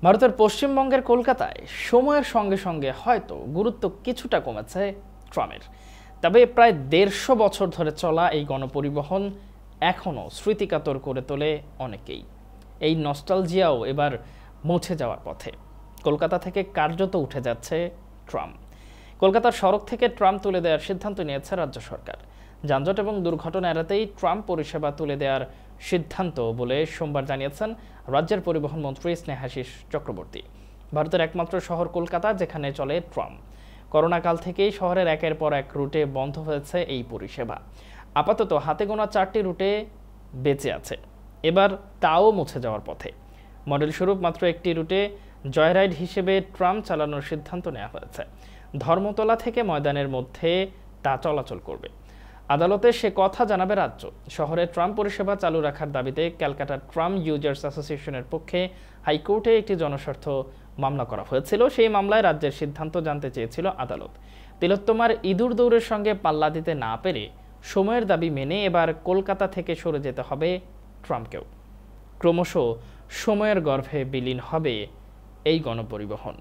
ভারতের পশ্চিমবঙ্গের কলকাতায় সময়ের সঙ্গে সঙ্গে হয়তো গুরুত্ব কিছুটা কমেছে ট্রামের। তবে প্রায় ১৫০ বছর ধরে চলা এই গণপরিবহন এখনও স্মৃতিকাতর করে তোলে অনেকেই। এই নস্টালজিয়াও এবার মুছে যাওয়ার পথে। কলকাতা থেকে কার্যত উঠে যাচ্ছে ট্রাম। কলকাতার সড়ক থেকে ট্রাম তুলে দেওয়ার সিদ্ধান্ত নিয়েছে রাজ্য সরকার। যানজট এবং দুর্ঘটনা এড়াতেই ট্রাম পরিষেবা তুলে দেওয়ার সিদ্ধান্ত বলে সোমবার জানিয়েছেন রাজ্যের পরিবহন মন্ত্রী স্নেহাশিস চক্রবর্তী। ভারতের একমাত্র শহর কলকাতা, যেখানে চলে ট্রাম। করোনাকাল থেকেই শহরের একের পর এক রুটে বন্ধ হয়েছে এই পরিষেবা। আপাতত হাতে গোনা 4টি রুটে বেঁচে আছে, এবার তাও মুছে যাওয়ার পথে। মডেল স্বরূপ মাত্র একটি রুটে জয়রাইড হিসেবে ট্রাম চালানোর সিদ্ধান্ত নেওয়া হয়েছে। ধর্মতলা থেকে ময়দানের মধ্যে তা চলাচল করবে। আদালতে সে কথা জানাবে রাজ্য। শহরে ট্রাম পরিষেবা চালু রাখার দাবিতে ক্যালকাটা ট্রাম ইউজার্স অ্যাসোসিয়েশনের পক্ষে হাইকোর্টে একটি জনস্বার্থ মামলা করা হয়েছিল। সেই মামলায় রাজ্যের সিদ্ধান্ত জানতে চেয়েছিল আদালত। তিলোত্তমার ইঁদুর দৌড়ের সঙ্গে পাল্লা দিতে না পেরে সময়ের দাবি মেনে এবার কলকাতা থেকে সরে যেতে হবে ট্রামকেও। ক্রমশ সময়ের গর্ভে বিলীন হবে এই গণপরিবহন।